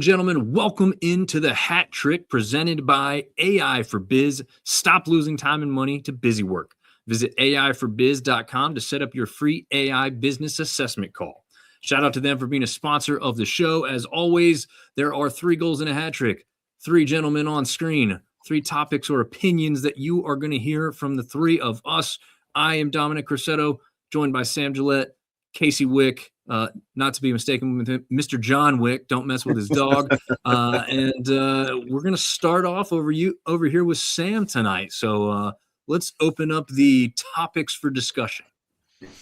and gentlemen, welcome into the Hat Trick presented by AI for Biz. Stop losing time and money to busy work. Visit aiforbiz.com to set up your free AI business assessment call. Shout out to them for being a sponsor of the show. As always, there are 3 goals in a hat trick, 3 gentlemen on screen, 3 topics or opinions that you are going to hear from the 3 of us. I am Dominic Corsetto, joined by Sam Gillette, Casey Wick, not to be mistaken with him, Mr. John Wick. Don't mess with his dog. And we're going to start off over here with Sam tonight. So let's open up the topics for discussion.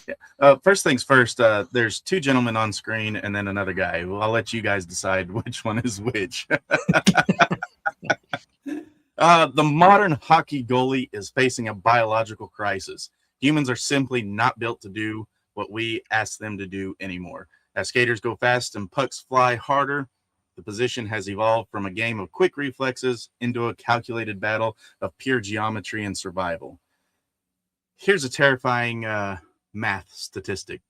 Yeah. First things first, there's 2 gentlemen on screen and then another guy. Well, I'll let you guys decide which one is which. The modern hockey goalie is facing a biological crisis. Humans are simply not built to do what we ask them to do anymore. As skaters go fast and pucks fly harder, the position has evolved from a game of quick reflexes into a calculated battle of pure geometry and survival. Here's a terrifying math statistic.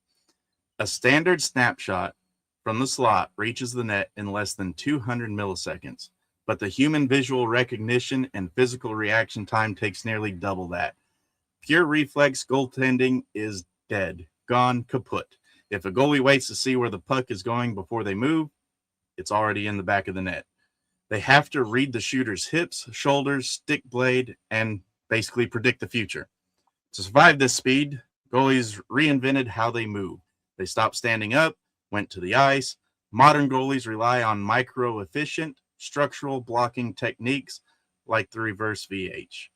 A standard snapshot from the slot reaches the net in less than 200 milliseconds, but the human visual recognition and physical reaction time takes nearly double that. Pure reflex goaltending is dead, gone, kaput. If a goalie waits to see where the puck is going before they move, it's already in the back of the net. They have to read the shooter's hips, shoulders, stick blade, and basically predict the future. To survive this speed, goalies reinvented how they move. They stopped standing up, went to the ice. Modern goalies rely on micro-efficient structural blocking techniques like the reverse VH.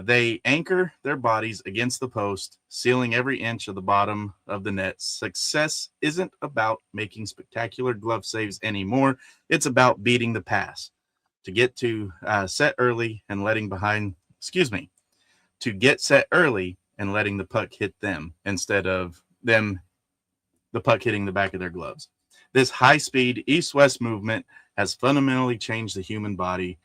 They anchor their bodies against the post, sealing every inch of the bottom of the net. Success isn't about making spectacular glove saves anymore. It's about beating the pass. To get to set early and to get set early and letting the puck hit them instead of the puck hitting the back of their gloves. This high-speed east-west movement has fundamentally changed the human body.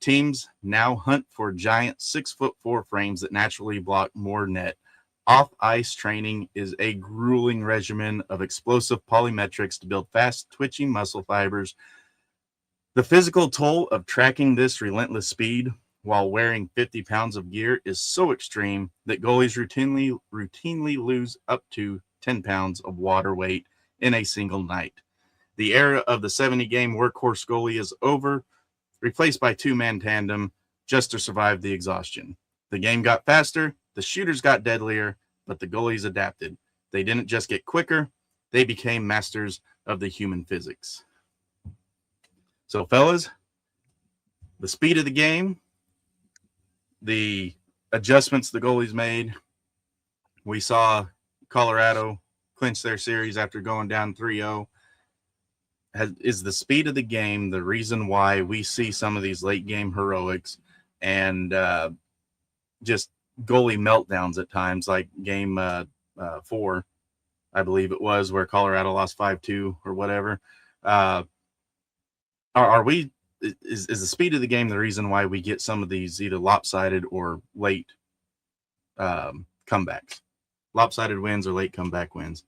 Teams now hunt for giant 6'4" frames that naturally block more net. Off-ice training is a grueling regimen of explosive polymetrics to build fast twitching muscle fibers. The physical toll of tracking this relentless speed while wearing 50 pounds of gear is so extreme that goalies routinely lose up to 10 pounds of water weight in a single night. The era of the 70-game workhorse goalie is over, replaced by 2-man tandem just to survive the exhaustion. The game got faster, the shooters got deadlier, but the goalies adapted. They didn't just get quicker, they became masters of the human physics. So, fellas, the speed of the game, the adjustments the goalies made. We saw Colorado clinch their series after going down 3-0. Is the speed of the game the reason why we see some of these late game heroics and just goalie meltdowns at times, like game 4, I believe it was, where Colorado lost 5-2 or whatever? Is the speed of the game the reason why we get some of these either lopsided or late comebacks? Lopsided wins or late comeback wins?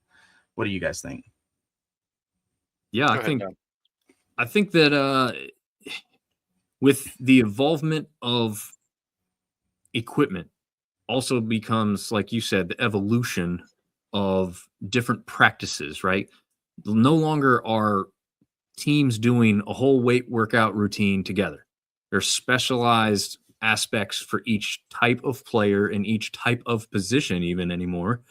What do you guys think? Yeah, I think that with the involvement of equipment also becomes, like you said, the evolution of different practices, right? No longer are teams doing a whole weight workout routine together. There's specialized aspects for each type of player and each type of position even anymore.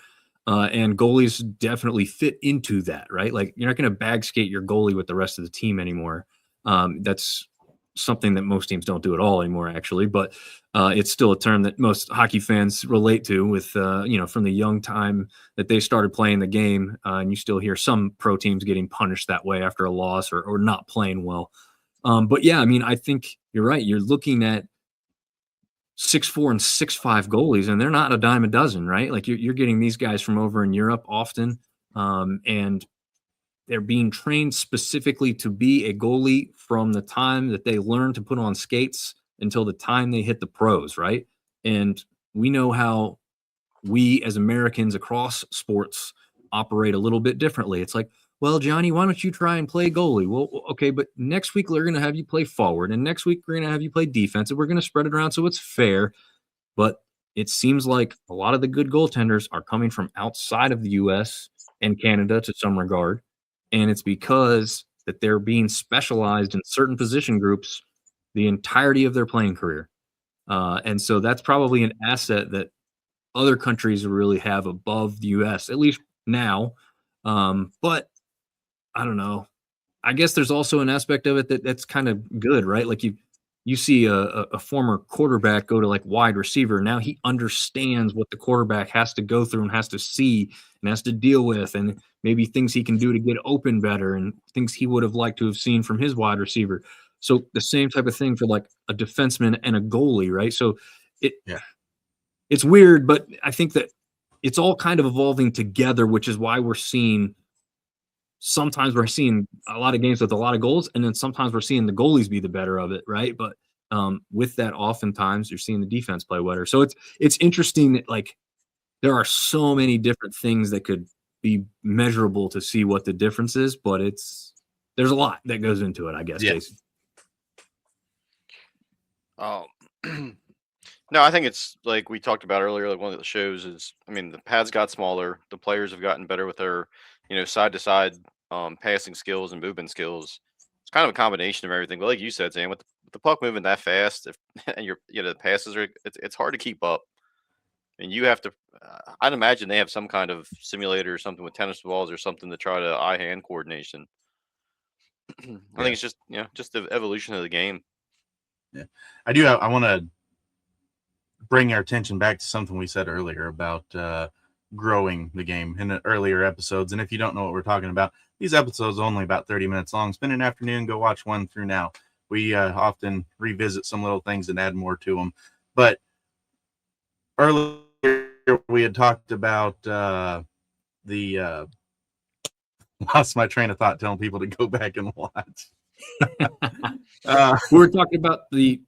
And goalies definitely fit into that, right? Like, you're not going to bag skate your goalie with the rest of the team anymore. That's something that most teams don't do at all anymore, actually. But it's still a term that most hockey fans relate to with, from the young time that they started playing the game. And you still hear some pro teams getting punished that way after a loss or not playing well. But yeah, I mean, I think you're right. You're looking at 6'4" and 6'5" goalies, and they're not a dime a dozen, right? Like, you're getting these guys from over in Europe often, and they're being trained specifically to be a goalie from the time that they learn to put on skates until the time they hit the pros, right? And we know how we as Americans across sports operate a little bit differently. It's like, well, Johnny, why don't you try and play goalie? Well, okay, but next week we're going to have you play forward, and next week we're going to have you play defense, and we're going to spread it around so it's fair. But it seems like a lot of the good goaltenders are coming from outside of the U.S. and Canada to some regard, and it's because that they're being specialized in certain position groups the entirety of their playing career. And so that's probably an asset that other countries really have above the U.S., at least now. But I don't know. I guess there's also an aspect of it that's kind of good, right? Like you see a former quarterback go to like wide receiver. Now he understands what the quarterback has to go through and has to see and has to deal with, and maybe things he can do to get open better and things he would have liked to have seen from his wide receiver. So the same type of thing for like a defenseman and a goalie, right? So it Yeah. it's weird, but I think that it's all kind of evolving together, which is why sometimes we're seeing a lot of games with a lot of goals, and then sometimes we're seeing the goalies be the better of it, right? But with that, oftentimes you're seeing the defense play better. So it's interesting that like there are so many different things that could be measurable to see what the difference is, but there's a lot that goes into it, I guess, Yeah. Jason. No, I think it's like we talked about earlier. Like one of the shows is, I mean, the pads got smaller. The players have gotten better with their, side to side passing skills and movement skills. It's kind of a combination of everything. But like you said, Sam, with the puck moving that fast, if and the passes are, it's hard to keep up. And you have to, I'd imagine they have some kind of simulator or something with tennis balls or something to try to eye hand coordination. I think it's just the evolution of the game. Yeah, I want to bring our attention back to something we said earlier about growing the game in the earlier episodes. And if you don't know what we're talking about, these episodes are only about 30 minutes long. Spend an afternoon, go watch one through now. We often revisit some little things and add more to them. But earlier we had talked about the lost my train of thought telling people to go back and watch. We're talking about the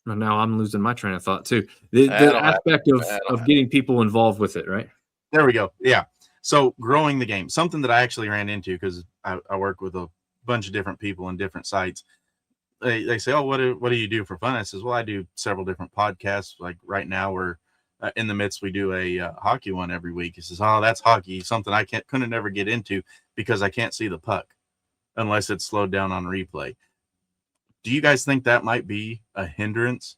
now I'm losing my train of thought too. The aspect of getting people involved with it, right? There we go. Yeah. So growing the game, something that I actually ran into because I work with a bunch of different people on different sites. They say, "Oh, what do you do for fun?" I says, "Well, I do several different podcasts. Like right now, we're in the midst. We do a hockey one every week." He says, "Oh, that's hockey. Something I couldn't ever get into because I can't see the puck unless it's slowed down on replay." Do you guys think that might be a hindrance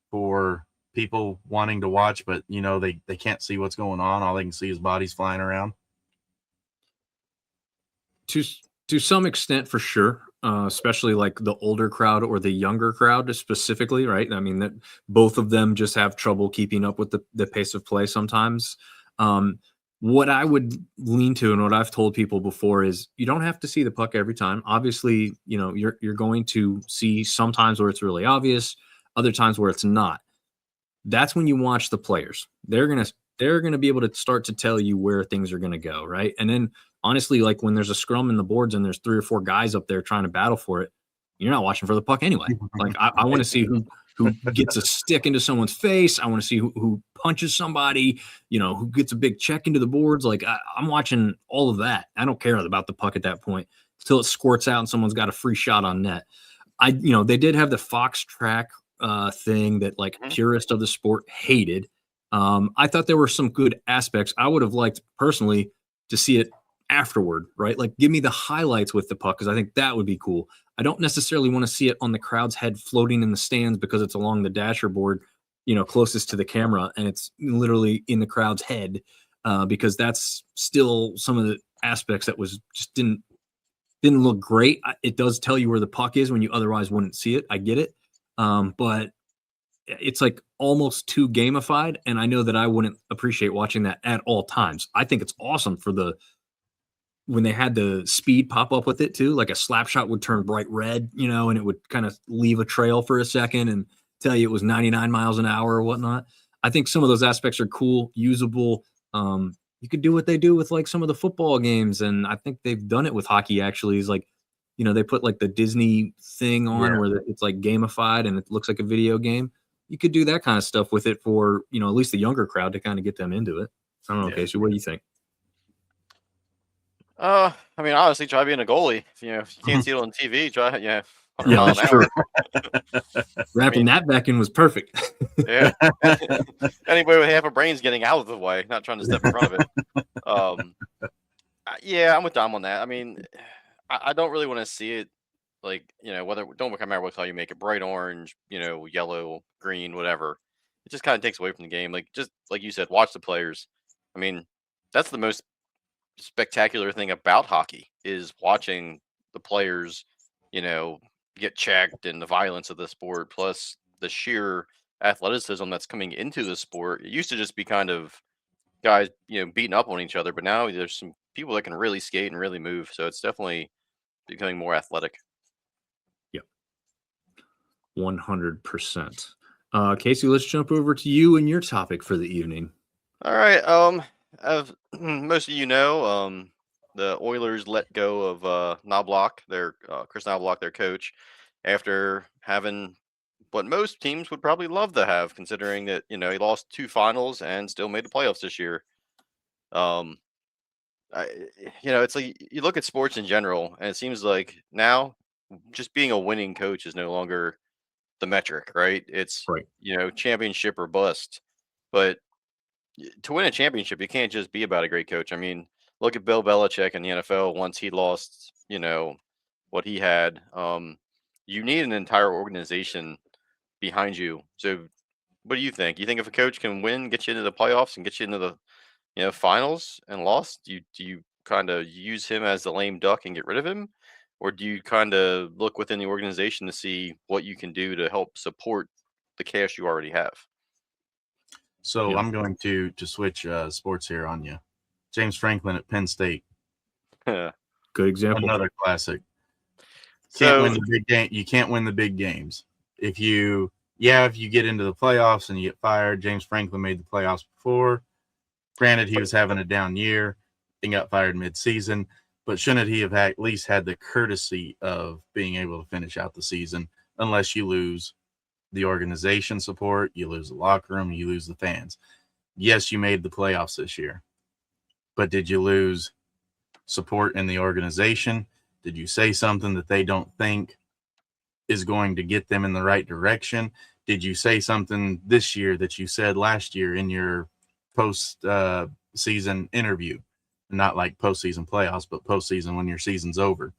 for people wanting to watch, but they can't see what's going on? All they can see is bodies flying around. To some extent, for sure. Especially like the older crowd or the younger crowd specifically, right? I mean, that both of them just have trouble keeping up with the pace of play sometimes. What I would lean to and what I've told people before is you don't have to see the puck every time. Obviously, you're going to see sometimes where it's really obvious, other times where it's not. That's when you watch the players. They're gonna be able to start to tell you where things are gonna go, right? And then honestly, like when there's a scrum in the boards and there's 3 or 4 guys up there trying to battle for it, you're not watching for the puck anyway. Like I want to see who gets a stick into someone's face. I want to see who punches somebody, who gets a big check into the boards. Like I'm watching all of that. I don't care about the puck at that point until it squirts out and someone's got a free shot on net. They did have the Fox track thing that like purists of the sport hated. I thought there were some good aspects. I would have liked personally to see it afterward, right? Like give me the highlights with the puck because I think that would be cool. I don't necessarily want to see it on the crowd's head floating in the stands because it's along the dasher board, closest to the camera and it's literally in the crowd's head because that's still some of the aspects that was just didn't look great. It does tell you where the puck is when you otherwise wouldn't see it. I get it. But it's like almost too gamified. And I know that I wouldn't appreciate watching that at all times. I think it's awesome for when they had the speed pop up with it too, like a slap shot would turn bright red, and it would kind of leave a trail for a second and tell you it was 99 miles an hour or whatnot. I think some of those aspects are cool, usable. You could do what they do with like some of the football games. And I think they've done it with hockey actually is like, they put like the Disney thing on where it's like gamified and it looks like a video game. You could do that kind of stuff with it for, at least the younger crowd to kind of get them into it. I don't know, Casey, what do you think? I mean, honestly, try being a goalie. If you can't see it on TV, try 100 Yeah, mile an that's hour. true. Wrapping that back in was perfect. Yeah. Anybody with half a brain's getting out of the way, not trying to step in front of it. Yeah, I'm with Dom on that. I mean, I don't really want to see it like, don't matter what color you make it, bright orange, yellow, green, whatever. It just kind of takes away from the game. Like, just like you said, watch the players. I mean, that's the most spectacular thing about hockey is watching the players, you know, get checked and the violence of the sport, plus the sheer athleticism that's coming into the sport. It used to just be kind of guys, beating up on each other, but now there's some people that can really skate and really move. So it's definitely becoming more athletic. Yep. 100%. Casey, let's jump over to you and your topic for the evening. All right. As most of the Oilers let go of Knoblauch, their Chris Knoblauch, their coach, after having what most teams would probably love to have, considering that he lost 2 finals and still made the playoffs this year. It's like you look at sports in general, and it seems like now just being a winning coach is no longer the metric, right? It's Right. championship or bust. But to win a championship, you can't just be about a great coach. I mean, look at Bill Belichick in the NFL. Once he lost, what he had. You need an entire organization behind you. So, what do you think? You think if a coach can win, get you into the playoffs, and get you into the finals and lost, do you kind of use him as the lame duck and get rid of him, or do you kind of look within the organization to see what you can do to help support the cash you already have? So Yeah. I'm going to switch sports here on you. James Franklin at Penn State. Good example. Another classic. So Win the big game. You can't win the big games. If you get into the playoffs and you get fired, James Franklin made the playoffs before. Granted, he was having a down year and got fired mid-season, but shouldn't he have at least had the courtesy of being able to finish out the season, unless you lose the organization support, you lose the locker room, you lose the fans. Yes, you made the playoffs this year, but did you lose support in the organization? Did you say something that they don't think is going to get them in the right direction? Did you say something this year that you said last year in your post season interview? Not like postseason playoffs, but postseason when your season's over.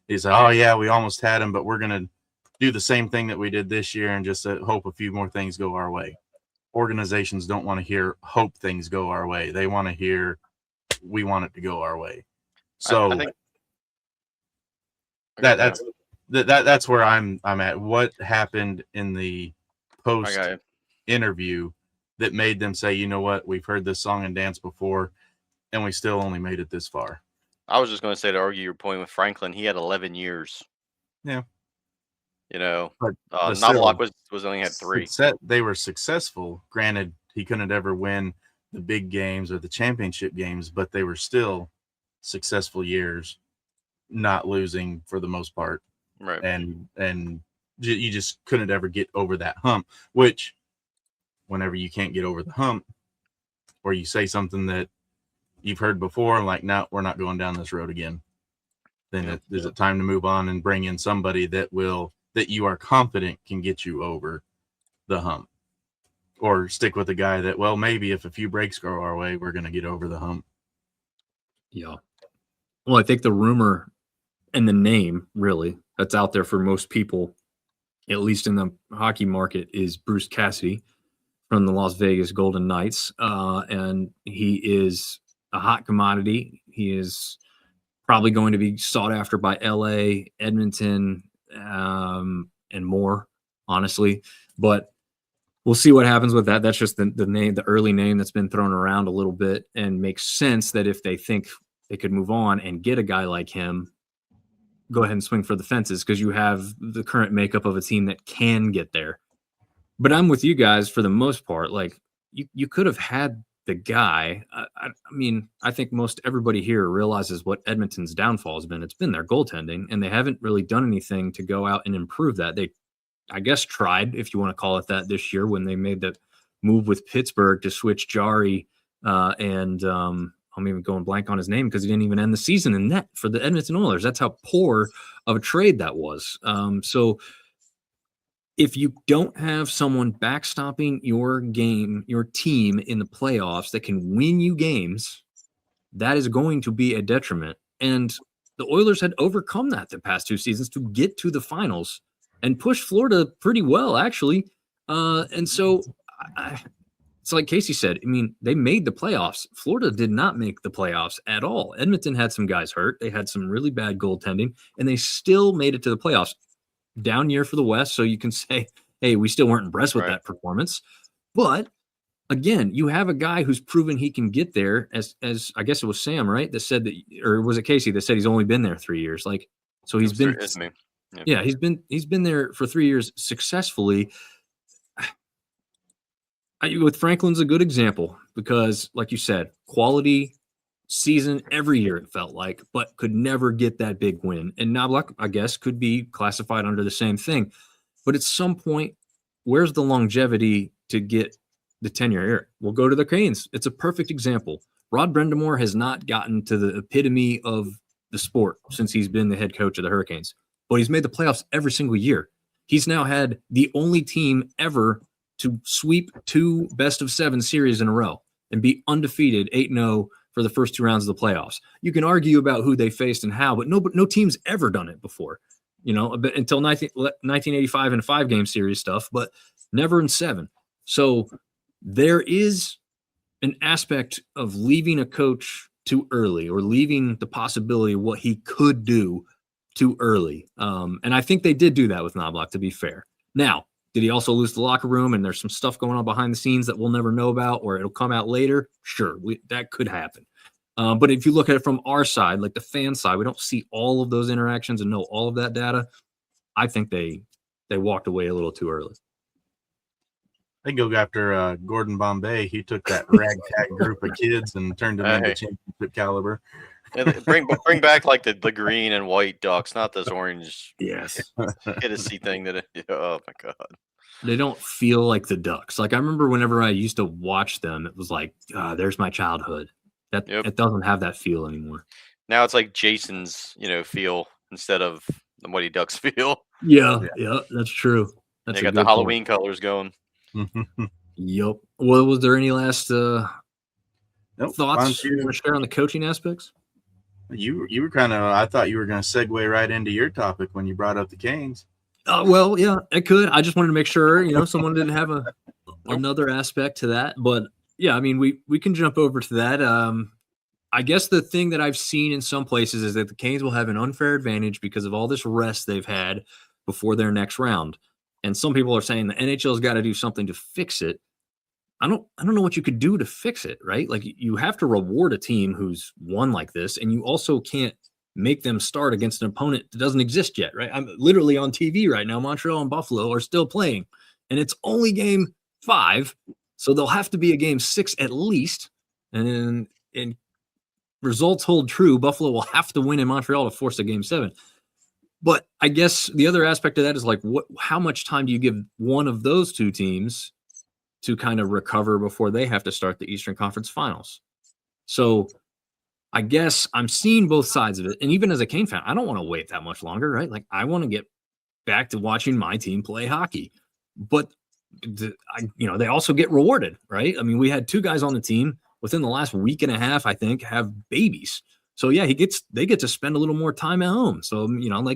He said, "Oh yeah, we almost had him, but we're gonna do the same thing that we did this year and just hope a few more things go our way." Organizations don't want to hear hope things go our way. They want to hear we want it to go our way. So I think that's where I'm at. What happened in the post interview that made them say, you know what, we've heard this song and dance before, and we still only made it this far? I was just going to say, to argue your point with Franklin, he had 11 years. Yeah. But Knoblauch was only had 3. They were successful. Granted, he couldn't ever win the big games or the championship games, but they were still successful years, not losing for the most part. Right. And you just couldn't ever get over that hump, which whenever you can't get over the hump, or you say something that you've heard before, like, no, we're not going down this road again, then is it time to move on and bring in somebody that you are confident can get you over the hump, or stick with a guy that, well, maybe if a few breaks go our way, we're going to get over the hump. Yeah. Well, I think the rumor and the name really that's out there for most people, at least in the hockey market, is Bruce Cassidy from the Las Vegas Golden Knights. And he is a hot commodity. He is probably going to be sought after by LA, Edmonton, and more, honestly. But we'll see what happens with that. That's just the name, the early name that's been thrown around a little bit, and makes sense that if they think they could move on and get a guy like him, go ahead and swing for the fences, because you have the current makeup of a team that can get there. But I'm with you guys for the most part. Like, you could have had the guy. I mean, I think most everybody here realizes what Edmonton's downfall has been. It's been their goaltending, and they haven't really done anything to go out and improve that. They, I guess, tried, if you want to call it that, this year when they made the move with Pittsburgh to switch Jari and I'm even going blank on his name because he didn't even end the season in net for the Edmonton Oilers. That's how poor of a trade that was. So if you don't have someone backstopping your game, your team in the playoffs that can win you games, that is going to be a detriment. And the Oilers had overcome that the past 2 seasons to get to the finals and push Florida pretty well, actually. And so it's like Casey said, I mean, they made the playoffs. Florida did not make the playoffs at all. Edmonton had some guys hurt. They had some really bad goaltending, and they still made it to the playoffs. Down year for the West, so you can say, hey, we still weren't impressed with that performance. But again, you have a guy who's proven he can get there, as I guess it was Sam, right? That said that, or was it Casey that said he's only been there 3 years? Like, so he's been, yeah, he's been there for 3 years successfully. With Franklin's a good example because, like you said, quality season every year it felt like, but could never get that big win. And Knoblauch, I guess, could be classified under the same thing. But at some point, where's the longevity to get the tenure here? We'll go to the Canes. It's a perfect example. Rod Brind'Amour has not gotten to the epitome of the sport since he's been the head coach of the Hurricanes, but he's made the playoffs every single year. He's now had the only team ever to sweep 2 best-of-7 series in a row and be undefeated 8-0 for the first 2 rounds of the playoffs. You can argue about who they faced and how, but no team's ever done it before, until 1985 in a 5-game series stuff, but never in 7. So there is an aspect of leaving a coach too early or leaving the possibility of what he could do too early. And I think they did do that with Knoblauch, to be fair. Now, did he also lose the locker room and there's some stuff going on behind the scenes that we'll never know about or it'll come out later? Sure, that could happen. But if you look at it from our side, like the fan side, we don't see all of those interactions and know all of that data. I think they walked away a little too early. They go after Gordon Bombay. He took that ragtag group of kids and turned them into championship caliber. Bring back like the green and white Ducks, not this orange. Yes, Hennessy thing oh my god. They don't feel like the Ducks. Like I remember whenever I used to watch them, it was like, there's my childhood. It doesn't have that feel anymore. Now it's like Jason's, feel instead of the Mighty Ducks feel. Yeah, that's true. They got the Halloween colors going. Yep. Well, was there any last thoughts you want to share on the coaching aspects? You were kind of, I thought you were going to segue right into your topic when you brought up the Canes. Well, yeah, it could. I just wanted to make sure, someone didn't have another aspect to that. But yeah, I mean, we can jump over to that. I guess the thing that I've seen in some places is that the Canes will have an unfair advantage because of all this rest they've had before their next round. And some people are saying the NHL's got to do something to fix it. I don't know what you could do to fix it, right? Like you have to reward a team who's won like this, and you also can't make them start against an opponent that doesn't exist yet, right? I'm literally on TV right now. Montreal and Buffalo are still playing, and it's only game 5, so there'll have to be a game 6 at least. And results hold true. Buffalo will have to win in Montreal to force a game 7. But I guess the other aspect of that is like, how much time do you give one of those 2 teams to kind of recover before they have to start the Eastern Conference Finals? So I guess I'm seeing both sides of it. And even as a Cane fan, I don't want to wait that much longer, right? Like I want to get back to watching my team play hockey. But they also get rewarded, right? I mean, we had 2 guys on the team within the last week and a half, I think, have babies. So yeah, they get to spend a little more time at home. So,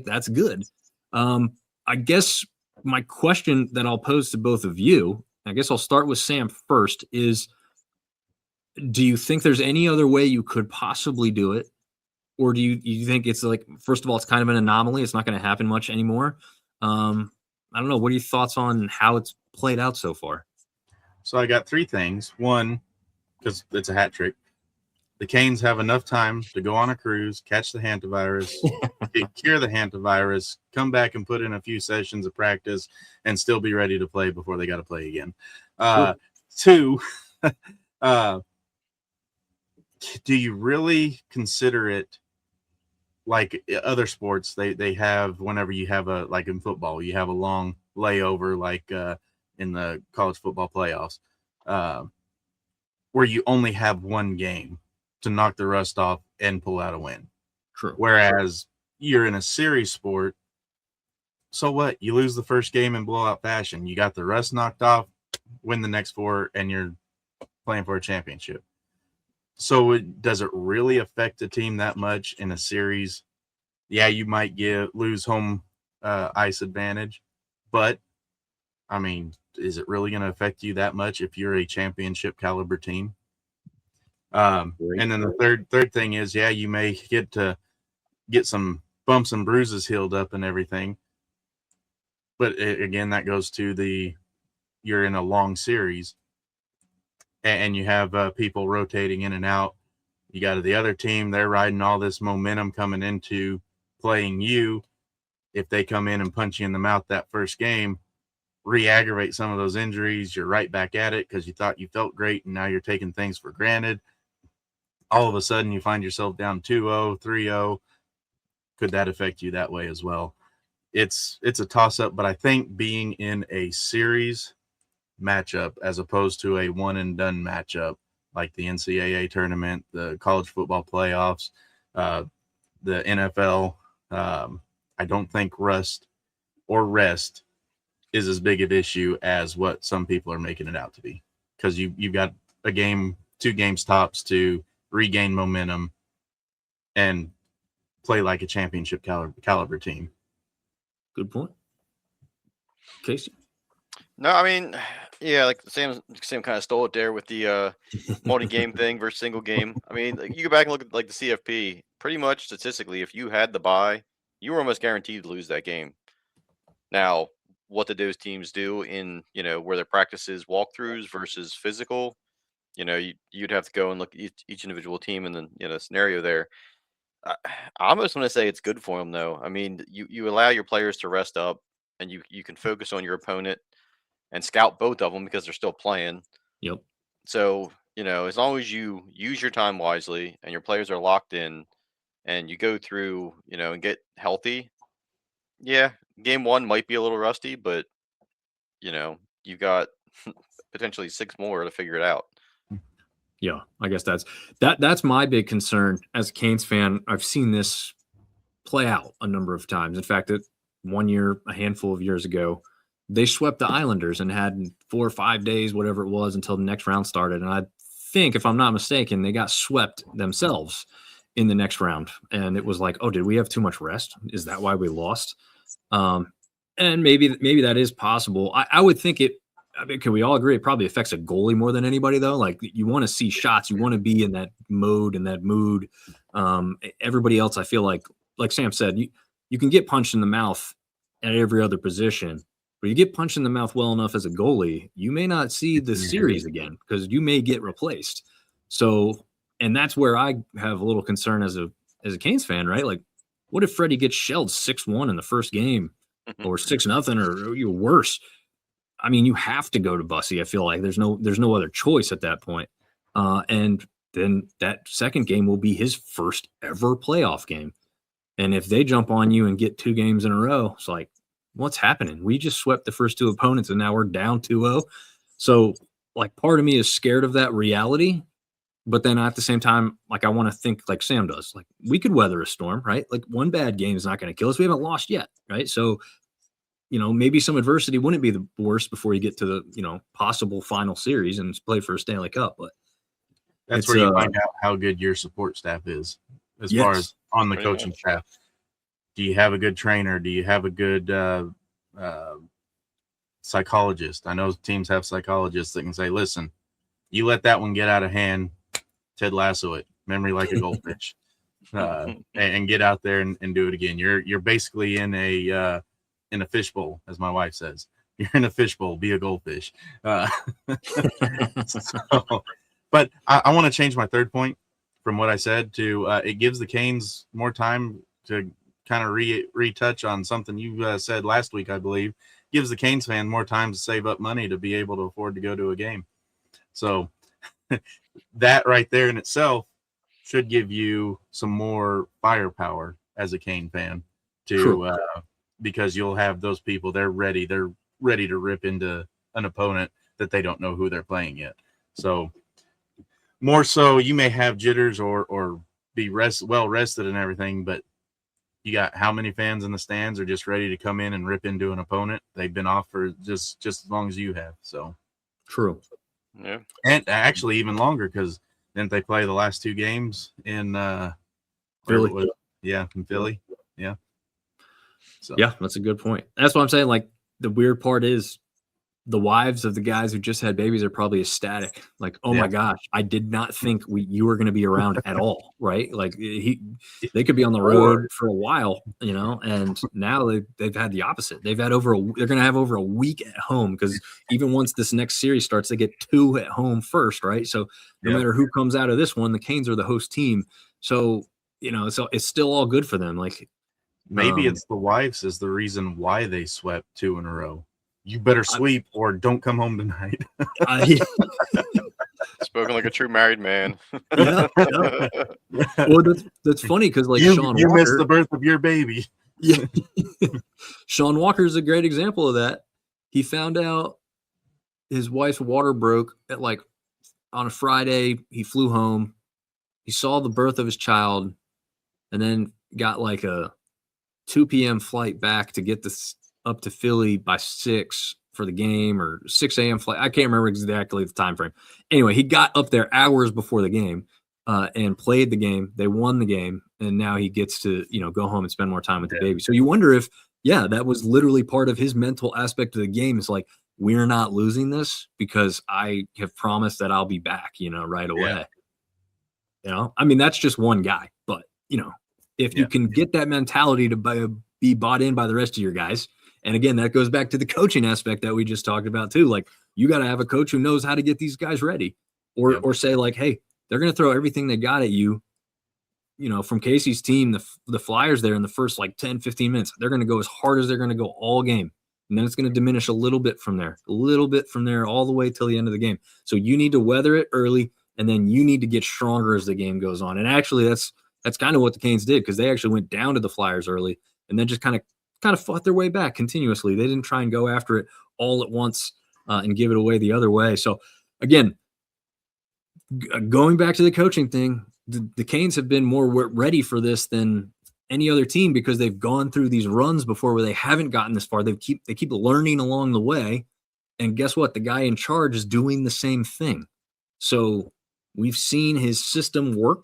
that's good. I guess my question that I'll pose to both of you, I guess I'll start with Sam first, is do you think there's any other way you could possibly do it? Or do you think it's like, first of all, it's kind of an anomaly. It's not going to happen much anymore. I don't know. What are your thoughts on how it's played out so far? So I got 3 things. One, because it's a hat trick. The Canes have enough time to go on a cruise, catch the hantavirus, cure the hantavirus, come back and put in a few sessions of practice, and still be ready to play before they got to play again. Cool. 2, do you really consider it like other sports? They have, whenever you have like in football, you have a long layover, like in the college football playoffs, where you only have one game. to knock the rust off and pull out a win. True. Whereas you're in a series sport, so what? You lose the first game in blowout fashion. You got the rust knocked off, win the next 4, and you're playing for a championship. So does it really affect the team that much in a series? Yeah, you might lose home ice advantage, but I mean, is it really going to affect you that much if you're a championship caliber team? And then the third thing is, yeah, you may get some bumps and bruises healed up and everything. But again, that goes to you're in a long series and you have people rotating in and out. You got the other team, they're riding all this momentum coming into playing you. If they come in and punch you in the mouth that first game, re-aggravate some of those injuries, you're right back at it because you thought you felt great and now you're taking things for granted. All of a sudden you find yourself down 2-0, 3-0. Could that affect you that way as well? It's a toss-up, but I think being in a series matchup as opposed to a one-and-done matchup like the NCAA tournament, the college football playoffs, the NFL, I don't think rest is as big an issue as what some people are making it out to be, because you've got a game, 2 games tops to regain momentum and play like a championship caliber team. Good point. Casey? No, I mean, yeah, like Sam kind of stole it there with the multi-game thing versus single game. I mean, you go back and look at like the CFP. Pretty much statistically, if you had the bye, you were almost guaranteed to lose that game. Now, what did those teams do in where their practices walkthroughs versus physical? You'd have to go and look at each individual team and then scenario there. I almost want to say it's good for them though. I mean, you allow your players to rest up, and you can focus on your opponent and scout both of them because they're still playing. Yep. So, as long as you use your time wisely and your players are locked in and you go through, and get healthy, yeah, game 1 might be a little rusty, but, you've got potentially 6 more to figure it out. Yeah, I guess that's my big concern as a Canes fan. I've seen this play out a number of times. In fact, one year, a handful of years ago, they swept the Islanders and had 4 or 5 days, whatever it was, until the next round started. And I think, if I'm not mistaken, they got swept themselves in the next round. And it was like, oh, did we have too much rest? Is that why we lost? And maybe that is possible. I would think it. I mean, can we all agree it probably affects a goalie more than anybody, though? Like, you want to see shots. You want to be in that mode and that mood. Everybody else, I feel like Sam said, you can get punched in the mouth at every other position. But you get punched in the mouth well enough as a goalie, you may not see the series again because you may get replaced. So, and that's where I have a little concern as a Canes fan, right? Like, what if Freddie gets shelled 6-1 in the first game or 6-0 or you're worse? I mean, you have to go to Bussy. I feel like there's no other choice at that point. And then that second game will be his first ever playoff game. And if they jump on you and get 2 games in a row, it's like, what's happening? We just swept the first 2 opponents and now we're down 2-0. So, like, part of me is scared of that reality. But then at the same time, like, I want to think like Sam does. Like, we could weather a storm, right? Like, one bad game is not going to kill us. We haven't lost yet, right? So, maybe some adversity wouldn't be the worst before you get to the, possible final series and play for a Stanley Cup. But that's where you find out how good your support staff is as far as on the coaching staff. Do you have a good trainer? Do you have a good psychologist? I know teams have psychologists that can say, listen, you let that one get out of hand, Ted Lasso it, memory like a goldfish, and get out there and do it again. You're basically in a fishbowl, as my wife says. You're in a fishbowl, be a goldfish. But I want to change my third point from what I said to it gives the Canes more time to kind of retouch on something you said last week, I believe. Gives the Canes fan more time to save up money to be able to afford to go to a game. So that right there in itself should give you some more firepower as a Cane fan to because you'll have those people, they're ready to rip into an opponent that they don't know who they're playing yet. So more so you may have jitters or be well rested and everything, but you got how many fans in the stands are just ready to come in and rip into an opponent? They've been off for just as long as you have. So true. Yeah. And actually even longer, because didn't they play the last 2 games in Philly? In Philly. Yeah. So yeah, that's a good point. That's what I'm saying. Like, the weird part is the wives of the guys who just had babies are probably ecstatic. Like, oh my gosh, I did not think you were going to be around at all, right? Like, they could be on the road for a while, and now they've had the opposite. They've had they're going to have over a week at home, because even once this next series starts, they get 2 at home first, right? So no matter who comes out of this one, the Canes are the host team. So, so it's still all good for them. Like, maybe it's the wives is the reason why they swept 2 in a row. You better sweep or don't come home tonight. Spoken like a true married man. Yeah. Well, that's funny, because like Sean you Walker missed the birth of your baby. Yeah. Sean Walker is a great example of that. He found out his wife's water broke at on a Friday. He flew home. He saw the birth of his child, and then got like a 2 p.m. flight back to get this up to Philly by 6 for the game, or 6 a.m. flight. I can't remember exactly the time frame. Anyway, he got up there hours before the game and played the game. They won the game, and now he gets to go home and spend more time with the baby. So you wonder if that was literally part of his mental aspect of the game. Is like, we're not losing this because I have promised that I'll be back right away. I mean, that's just one guy, but if you can get that mentality to be bought in by the rest of your guys. And again, that goes back to the coaching aspect that we just talked about too. Like, you got to have a coach who knows how to get these guys ready, or say like, hey, they're going to throw everything they got at you. From Casey's team, the Flyers there in the first 10, 15 minutes, they're going to go as hard as they're going to go all game. And then it's going to diminish a little bit from there, all the way till the end of the game. So you need to weather it early, and then you need to get stronger as the game goes on. And actually, that's kind of what the Canes did, because they actually went down to the Flyers early and then just kind of fought their way back continuously. They didn't try and go after it all at once and give it away the other way. So again, going back to the coaching thing, the Canes have been more ready for this than any other team, because they've gone through these runs before where they haven't gotten this far. They keep learning along the way. And guess what? The guy in charge is doing the same thing. So we've seen his system work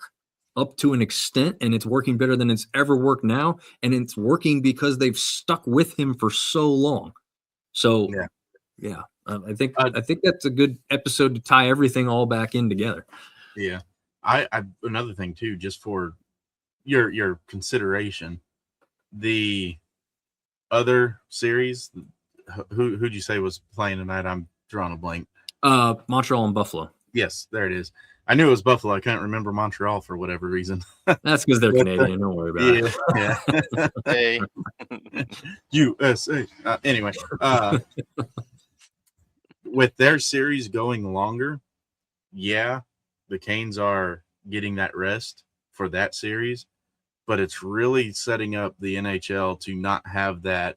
up to an extent, and it's working better than it's ever worked now. And it's working because they've stuck with him for so long. So I think that's a good episode to tie everything all back in together. Yeah. I another thing too, just for your consideration, the other series, who'd you say was playing tonight? I'm drawing a blank. Montreal and Buffalo. Yes, there it is. I knew it was Buffalo. I can't remember Montreal for whatever reason. That's because they're Canadian. Don't worry about it. Yeah. Hey. USA. Anyway, with their series going longer, the Canes are getting that rest for that series, but it's really setting up the NHL to not have that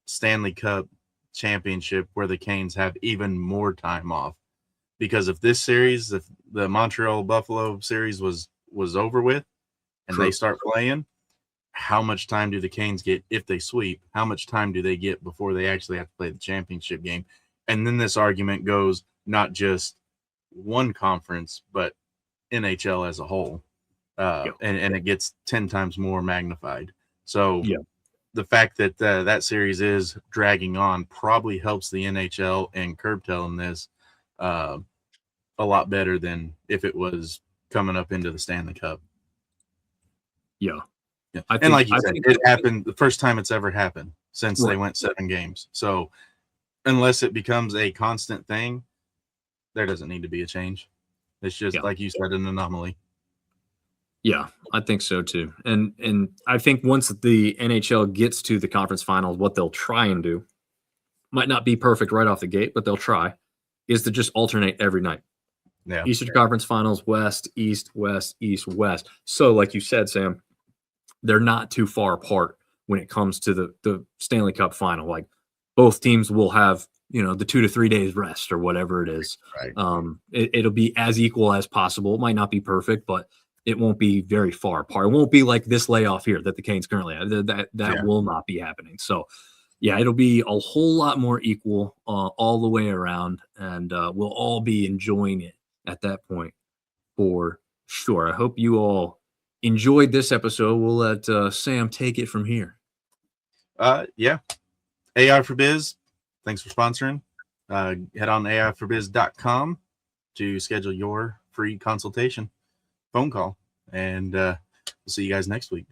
Stanley Cup championship where the Canes have even more time off. Because if this series, if the Montreal Buffalo series was over with and they start playing, how much time do the Canes get if they sweep? How much time do they get before they actually have to play the championship game? And then this argument goes not just one conference, but NHL as a whole. And it gets 10 times more magnified. So the fact that that series is dragging on probably helps the NHL and curb telling this a lot better than if it was coming up into the Stanley Cup. Yeah. And like you said, it happened the first time it's ever happened since they went 7 games. So unless it becomes a constant thing, there doesn't need to be a change. It's just, like you said, an anomaly. Yeah, I think so too. And I think once the NHL gets to the conference finals, what they'll try and do, might not be perfect right off the gate, but they'll try, is to just alternate every night. Yeah. Eastern Conference Finals, West, East, West, East, West. So like you said, Sam, they're not too far apart when it comes to the Stanley Cup final. Like, both teams will have the 2 to 3 days rest or whatever it is. Right. It'll be as equal as possible. It might not be perfect, but it won't be very far apart. It won't be like this layoff here that the Canes currently have. That will not be happening. So, yeah, it'll be a whole lot more equal all the way around, and we'll all be enjoying it at that point for sure. I hope you all enjoyed this episode. We'll let Sam take it from here. Yeah. AI for Biz, thanks for sponsoring. Head on AIforbiz.com to schedule your free consultation phone call, and we'll see you guys next week.